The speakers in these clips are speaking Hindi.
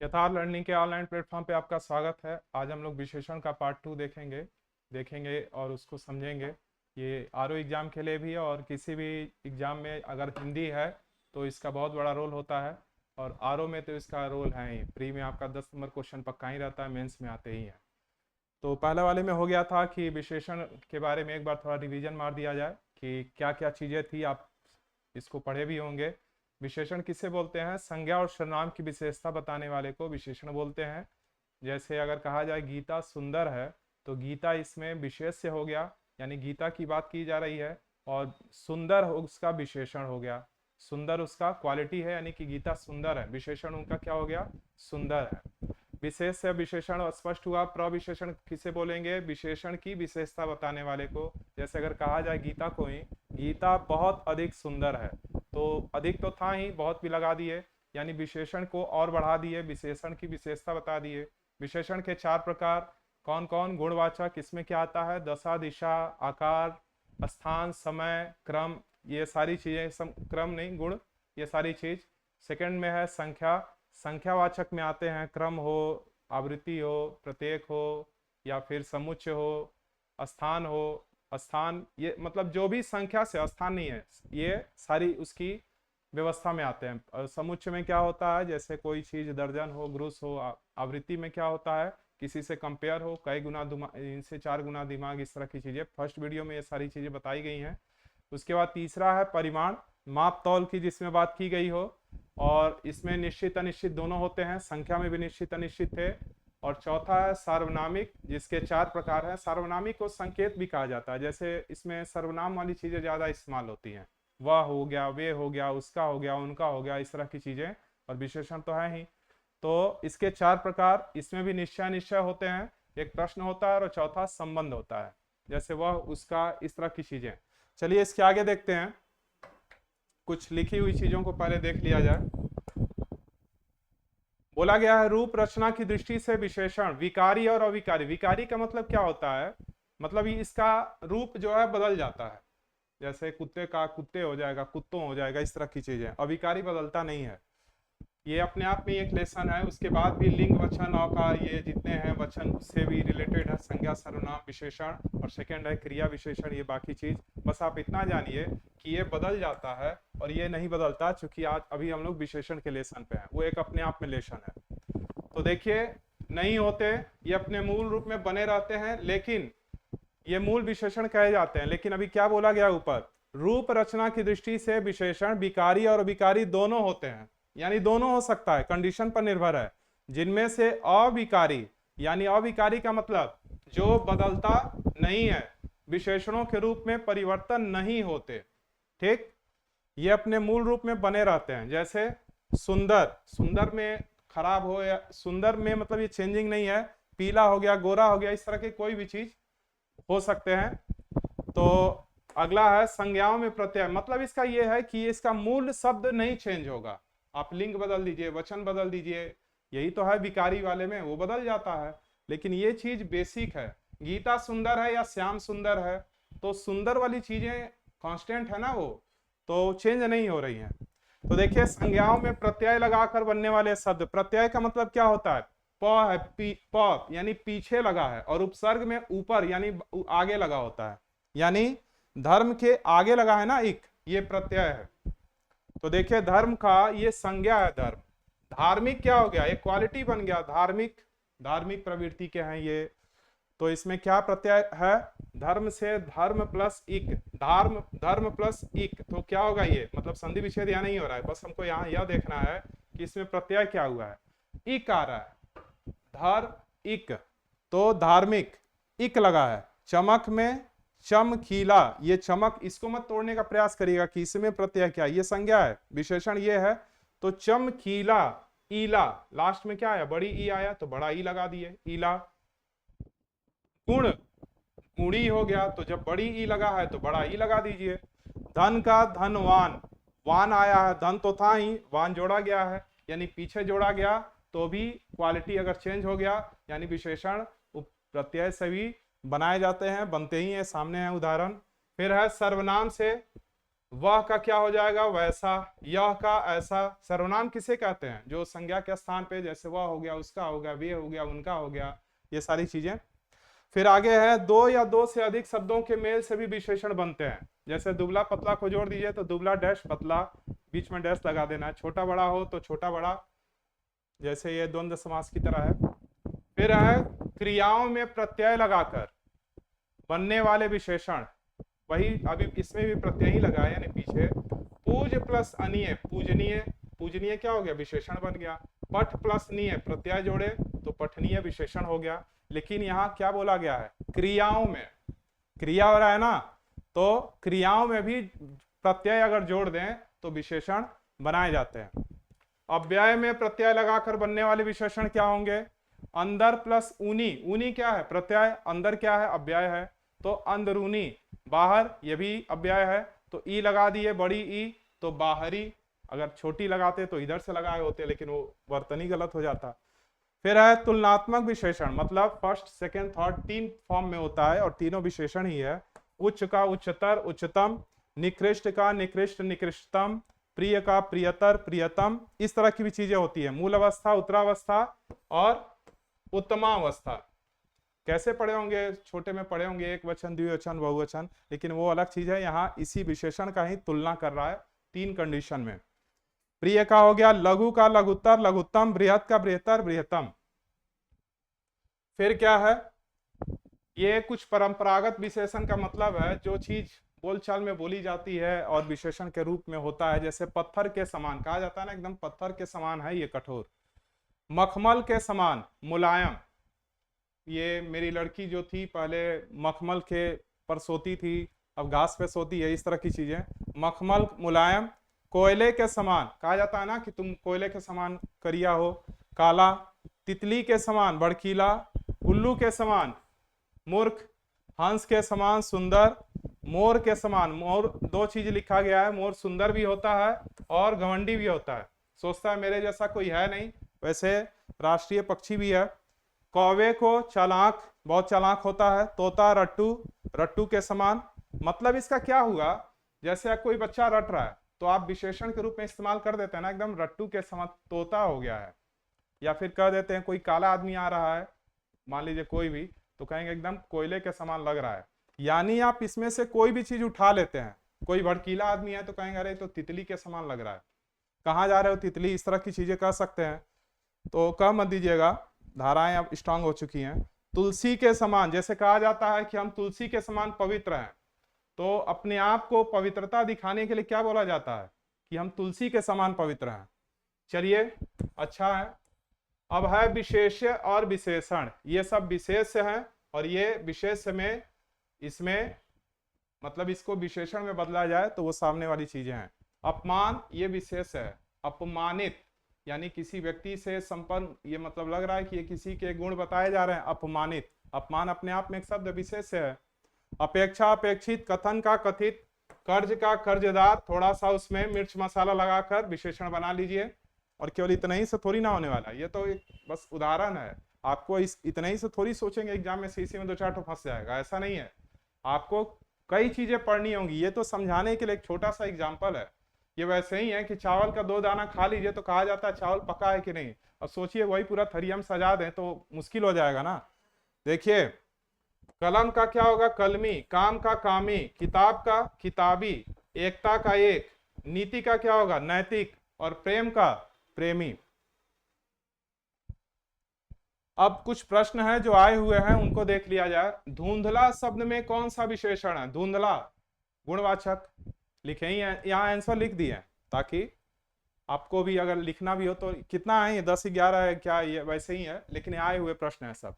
यथार्थ लर्निंग के ऑनलाइन प्लेटफॉर्म पे आपका स्वागत है। आज हम लोग विशेषण का पार्ट 2 देखेंगे और उसको समझेंगे। ये आरओ एग्जाम के लिए भी है और किसी भी एग्जाम में अगर हिंदी है तो इसका बहुत बड़ा रोल होता है। और आरओ में तो इसका रोल है ही, प्री में आपका 10 नंबर क्वेश्चन पक्का ही रहता है, मेंस में आते ही हैं। तो पहले वाले में हो गया था कि विशेषण के बारे में एक बार थोड़ा रिवीजन मार दिया जाए कि क्या क्या चीज़ें थी, आप इसको पढ़े भी होंगे। विशेषण किसे बोलते हैं? संज्ञा और सर्वनाम की विशेषता बताने वाले को विशेषण बोलते हैं। जैसे अगर कहा जाए गीता सुंदर है, तो गीता इसमें विशेष से हो गया, यानी गीता की बात की जा रही है, और सुंदर उसका विशेषण हो गया। सुंदर उसका क्वालिटी है, यानी कि गीता सुंदर है, विशेषण उनका क्या हो गया? सुंदर है। विशेष से विशेषण स्पष्ट हुआ। प्रविशेषण किसे बोलेंगे? विशेषण की विशेषता बताने वाले को। जैसे अगर कहा जाए गीता को ही, गीता बहुत अधिक सुंदर है, तो अधिक तो था ही, बहुत भी लगा दिए, यानी विशेषण को और बढ़ा दिए, विशेषण की विशेषता बता दिए। विशेषण के 4 प्रकार कौन कौन? गुणवाचक, इसमें क्या आता है? दशा, दिशा, आकार, स्थान, समय, क्रम, ये सारी चीजें, क्रम नहीं, गुण, ये सारी चीज। सेकंड में है संख्या। संख्यावाचक में आते हैं क्रम हो, आवृत्ति हो, प्रत्येक हो, या फिर समुच्चय हो, स्थान हो। स्थान ये मतलब जो भी संख्या से, स्थान नहीं है, ये सारी उसकी व्यवस्था में आते हैं। और समुच्चय में क्या होता है? जैसे कोई चीज दर्जन हो, ग्रुस हो। आवृत्ति में क्या होता है? किसी से कंपेयर हो, कई गुना इनसे 4 गुना दिमाग, इस तरह की चीजें। फर्स्ट वीडियो में ये सारी चीजें बताई गई हैं। उसके बाद तीसरा है परिमाण, माप तौल की जिसमें बात की गई हो, और इसमें निश्चित अनिश्चित दोनों होते हैं, संख्या में भी निश्चित अनिश्चित थे। और चौथा है सार्वनामिक, जिसके 4 प्रकार हैं। सार्वनामिक को संकेत भी कहा जाता है, जैसे इसमें सर्वनाम वाली चीजें ज्यादा इस्तेमाल होती हैं। वह हो गया, वे हो गया, उसका हो गया, उनका हो गया, इस तरह की चीजें। और विशेषण तो है ही। तो इसके 4 प्रकार, इसमें भी निश्चय निश्चय होते हैं, एक प्रश्न होता है, और चौथा संबंध होता है, जैसे वह, उसका, इस तरह की चीजें। चलिए इसके आगे देखते हैं। कुछ लिखी हुई चीजों को पहले देख लिया जाए। बोला गया है रूप रचना की दृष्टि से विशेषण विकारी और अविकारी। विकारी का मतलब क्या होता है? मतलब इसका रूप जो है बदल जाता है, जैसे कुत्ते का कुत्ते हो जाएगा, कुत्तों हो जाएगा, इस तरह की चीजें। अविकारी बदलता नहीं है। ये अपने आप में एक लेसन है। उसके बाद भी लिंग, वचन, औकार, ये जितने हैं वचन, उससे भी रिलेटेड है संज्ञा, सर्वनाम, विशेषण। और सेकंड है क्रिया विशेषण, ये बाकी चीज। बस आप इतना जानिए कि ये बदल जाता है और ये नहीं बदलता, चूंकि आज अभी हम लोग विशेषण के लेसन पे हैं, वो एक अपने आप में लेसन है। तो देखिए, नहीं होते, ये अपने मूल रूप में बने रहते हैं, लेकिन ये मूल विशेषण कहे जाते हैं। लेकिन अभी क्या बोला गया ऊपर? रूप रचना की दृष्टि से विशेषण विकारी और अविकारी दोनों होते हैं, यानी दोनों हो सकता है, कंडीशन पर निर्भर है। जिनमें से अविकारी, यानी अविकारी का मतलब जो बदलता नहीं है, विशेषणों के रूप में परिवर्तन नहीं होते, ठीक, ये अपने मूल रूप में बने रहते हैं। जैसे सुंदर, सुंदर में खराब हो, या सुंदर में मतलब ये चेंजिंग नहीं है, पीला हो गया, गोरा हो गया, इस तरह की कोई भी चीज हो सकते हैं। तो अगला है संज्ञाओं में प्रत्यय। मतलब इसका यह है कि इसका मूल शब्द नहीं चेंज होगा। आप लिंग बदल दीजिए, वचन बदल दीजिए, यही तो है विकारी वाले में, वो बदल जाता है। लेकिन ये चीज बेसिक है। गीता सुंदर है या श्याम सुंदर है, तो सुंदर वाली चीजें कांस्टेंट है ना, वो तो चेंज नहीं हो रही हैं। तो देखिए, संज्ञाओं में प्रत्यय लगाकर बनने वाले शब्द। प्रत्यय का मतलब क्या होता है? प है, प यानी पीछे लगा है, और उपसर्ग में ऊपर यानी आगे लगा होता है, यानी धर्म के आगे लगा है ना, एक, ये प्रत्यय है। तो देखिए, धर्म का ये संज्ञा है, धर्म। धार्मिक क्या हो गया? एक क्वालिटी बन गया, धार्मिक, धार्मिक प्रवृत्ति के हैं ये। तो इसमें क्या प्रत्यय है? धर्म से धर्म प्लस इक, धर्म, धर्म प्लस इक, तो क्या होगा ये? मतलब संधि विच्छेद यहाँ नहीं हो रहा है, बस हमको यहाँ यह देखना है कि इसमें प्रत्यय क्या हुआ है। इक आ रहा है, धर इक, तो धार्मिक, इक लगा है। चमक में चमकीला, ये चमक, इसको मत तोड़ने का प्रयास करिएगा कि इसमें प्रत्यय क्या है, ये संज्ञा है, विशेषण ये है। तो चमकीला, ईला, लास्ट में क्या आया? बड़ी ई आया, तो बड़ा ई लगा दिए, ईला। गुण, गुणी हो गया, तो जब बड़ी ई लगा है तो बड़ा ई लगा दीजिए। धन का धनवान, वान आया है, धन तो था ही, वान जोड़ा गया है, यानी पीछे जोड़ा गया, तो भी क्वालिटी अगर चेंज हो गया, यानी विशेषण प्रत्यय से भी बनाए जाते हैं, बनते ही हैं, सामने है उदाहरण। फिर है सर्वनाम से वह का क्या हो जाएगा, वैसा, यह का ऐसा। सर्वनाम किसे कहते हैं, जो संज्ञा के स्थान पे, जैसे वह हो गया, उसका हो गया, वे हो गया, उनका हो गया, ये सारी चीजें। फिर आगे है, दो या दो से अधिक शब्दों के मेल से भी विशेषण बनते हैं। जैसे दुबला पतला को जोड़ दीजिए तो दुबला डैश पतला, बीच में डैश लगा देना है। छोटा बड़ा हो तो छोटा बड़ा, जैसे ये द्वंद्व समास की तरह है। फिर है क्रियाओं में प्रत्यय लगाकर बनने वाले विशेषण, वही अभी इसमें भी प्रत्यय ही लगाया, यानी पीछे पूज प्लस अनीय पूजनीय, पूजनीय क्या हो गया, विशेषण बन गया। पठ प्लस नीय प्रत्यय जोड़े तो पठनीय विशेषण हो गया। लेकिन यहाँ क्या बोला गया है, क्रियाओं में, क्रिया हो रहा है ना, तो क्रियाओं में भी प्रत्यय अगर जोड़ दें तो विशेषण बनाए जाते हैं। अव्यय में प्रत्यय लगाकर बनने वाले विशेषण क्या होंगे, अंदर प्लस ऊनी, ऊनी क्या है, प्रत्यय, अंदर क्या है, अव्यय है, तो अंदरूनी, बाहर ये भी अव्यय है, तो ई लगा दिए, बड़ी ई, तो बाहरी। अगर छोटी लगाते तो इधर से लगाए होते, लेकिन वो वर्तनी गलत हो जाता। फिर है तुलनात्मक विशेषण, मतलब फर्स्ट सेकंड थर्ड तीन फॉर्म में होता है और तीनों विशेषण ही है। उच्च का उच्चतर उच्चतम, निकृष्ट का निकृष्ट निकृष्टतम, प्रिय का प्रियतर प्रियतम, इस तरह की भी चीजें होती है। मूल अवस्था, उत्तरावस्था और उत्तमावस्था। कैसे पढ़े होंगे, छोटे में पढ़े होंगे एक वचन, द्विवचन, बहुवचन, लेकिन वो अलग चीज है। यहाँ इसी विशेषण का ही तुलना कर रहा है तीन कंडीशन में। प्रिय का हो गया लघु का लघुत्तर लघुत्तम, बृहत का बृहत्तर बृहत्तम। फिर क्या है, ये कुछ परंपरागत विशेषण का मतलब है जो चीज बोलचाल में बोली जाती है और विशेषण के रूप में होता है। जैसे पत्थर के समान कहा जाता है ना, एकदम पत्थर के समान है ये कठोर। मखमल के समान मुलायम, ये मेरी लड़की जो थी पहले मखमल के पर सोती थी, अब घास पे सोती है, इस तरह की चीजें। मखमल मुलायम। कोयले के समान कहा जाता है ना कि तुम कोयले के समान करिया हो, काला। तितली के समान भड़कीला, उल्लू के समान मूर्ख, हंस के समान सुंदर, मोर के समान, मोर दो चीज लिखा गया है, मोर सुंदर भी होता है और घमंडी भी होता है, सोचता है मेरे जैसा कोई है नहीं, वैसे राष्ट्रीय पक्षी भी है। कौवे को चालाक, बहुत चालाक होता है। तोता रट्टू, रट्टू के समान। मतलब इसका क्या हुआ, जैसे कोई बच्चा रट रहा है तो आप विशेषण के रूप में इस्तेमाल कर देते हैं ना, एकदम रट्टू के समान, तोता हो गया है। या फिर कह देते हैं कोई काला आदमी आ रहा है, मान लीजिए कोई भी, तो कहेंगे एकदम कोयले के समान लग रहा है। यानी आप इसमें से कोई भी चीज उठा लेते हैं। कोई भड़कीला आदमी है तो कहेंगे अरे तो तितली के समान लग रहा है, कहाँ जा रहे हो तितली, इस तरह की चीजें कह सकते हैं। तो कह मत दीजिएगा, धाराएं अब स्ट्रांग हो चुकी हैं। तुलसी के समान, जैसे कहा जाता है कि हम तुलसी के समान पवित्र हैं, तो अपने आप को पवित्रता दिखाने के लिए क्या बोला जाता है कि हम तुलसी के समान पवित्र हैं। चलिए अच्छा है। अब है विशेष्य और विशेषण, ये सब विशेष्य हैं और ये विशेष्य में, इसमें मतलब इसको विशेषण में बदला जाए तो वो सामने वाली चीजें हैं। अपमान ये विशेष है, अपमानित यानी किसी व्यक्ति से संपन्न, ये मतलब लग रहा है कि ये किसी के गुण बताए जा रहे हैं, अपमानित। अपमान अपने आप में एक शब्द विशेष है। अपेक्षा अपेक्षित, कथन का कथित, कर्ज का कर्जदार, थोड़ा सा उसमें मिर्च मसाला लगाकर विशेषण बना लीजिए। और केवल इतना ही से थोड़ी ना होने वाला, ये तो एक बस उदाहरण है। आपको इस इतना ही से थोड़ी सोचेंगे एग्जाम में सीसी में दो चार तो फंस जाएगा, ऐसा नहीं है। आपको कई चीजें पढ़नी होंगी, ये तो समझाने के लिए एक छोटा सा एग्जाम्पल है। ये वैसे ही है कि चावल का 2 दाना खा लीजिए तो कहा जाता है चावल पका है कि नहीं। अब सोचिए वही पूरा थरिया में सजा दें तो मुश्किल हो जाएगा ना। देखिए कलम का क्या होगा, कलमी। काम का कामी, किताब का किताबी, एकता का एक, नीति का क्या होगा, नैतिक, और प्रेम का प्रेमी। अब कुछ प्रश्न है जो आए हुए हैं, उनको देख लिया जाए। धुंधला शब्द में कौन सा विशेषण है, धुंधला गुणवाचक। लिखे ही यहाँ आंसर लिख दिए ताकि आपको भी अगर लिखना भी हो तो, कितना है ये 10-11 है क्या, ये वैसे ही है, लेकिन आए हुए प्रश्न है सब।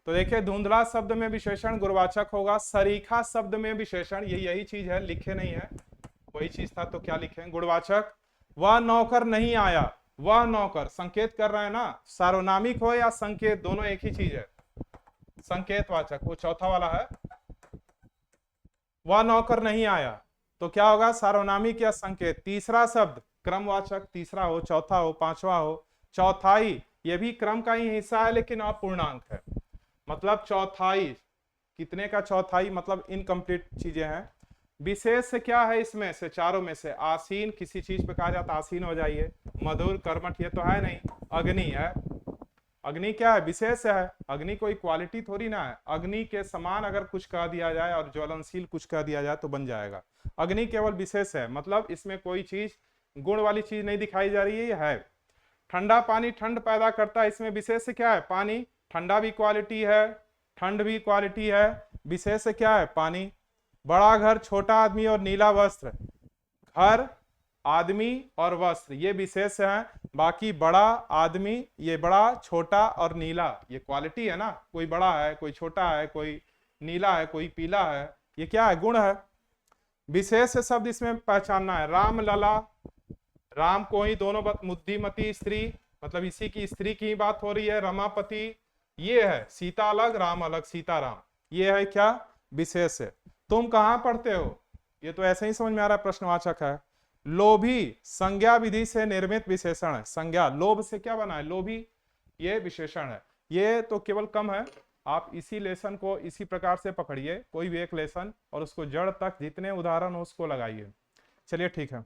तो देखिए धुंधला शब्द में विशेषण गुणवाचक होगा। सरीखा शब्द में विशेषण, ये यही चीज है, लिखे नहीं है, वही चीज था तो क्या लिखें, गुणवाचक। वह नौकर नहीं आया, वह नौकर संकेत कर रहे हैं ना, सार्वनामिक हो या संकेत, दोनों एक ही चीज है, संकेतवाचक, वो चौथा वाला है। वह नौकर नहीं आया तो क्या होगा, सार्वनामिक या संकेत। तीसरा शब्द क्रमवाचक, तीसरा हो, चौथा हो, पांचवा हो। चौथाई, ये भी क्रम का ही हिस्सा है लेकिन अपूर्णांक है, मतलब चौथाई, कितने का चौथाई, मतलब इनकम्प्लीट चीजें हैं। विशेष से क्या है इसमें से, चारों में से आसीन, किसी चीज पे कहा जाता आसीन हो जाइए, मधुर, कर्मठ, ये तो है नहीं। अग्नि है, अग्नि क्या है, विशेष है। अग्नि कोई क्वालिटी थोड़ी ना है। अग्नि के समान अगर कुछ कह दिया जाए और ज्वलनशील कुछ कह दिया जाए तो बन जाएगा। अग्नि केवल विशेष है, मतलब इसमें कोई चीज गुण वाली चीज नहीं दिखाई जा रही है, ये है। ठंडा पानी ठंड पैदा करता है, इसमें विशेष से क्या है, पानी। ठंडा भी क्वालिटी है, ठंड भी क्वालिटी है, विशेष से क्या है, पानी। बड़ा घर, छोटा आदमी और नीला वस्त्र, घर, आदमी और वस्त्र ये विशेष है। बाकी बड़ा, आदमी, ये बड़ा, छोटा और नीला ये क्वालिटी है ना। कोई बड़ा है, कोई छोटा है, कोई नीला है, कोई पीला है, ये क्या है, गुण है। विशेष शब्द इसमें पहचानना है। राम लला, राम को ही दोनों बुद्धिमती स्त्री, मतलब इसी की स्त्री की बात हो रही है। रमापति ये है, सीता अलग राम अलग, सीता राम, ये है क्या, विशेष है। तुम कहां पढ़ते हो, ये तो ऐसे ही समझ में आ रहा है, प्रश्नवाचक है। लोभी संज्ञा विधि से निर्मित विशेषण है। संज्ञा, लोभ से क्या बना है, लोभी, ये विशेषण है। ये तो केवल कम है, आप इसी लेसन को इसी प्रकार से पकड़िए, कोई भी एक लेसन, और उसको जड़ तक जितने उदाहरण हो उसको लगाइए। चलिए ठीक है।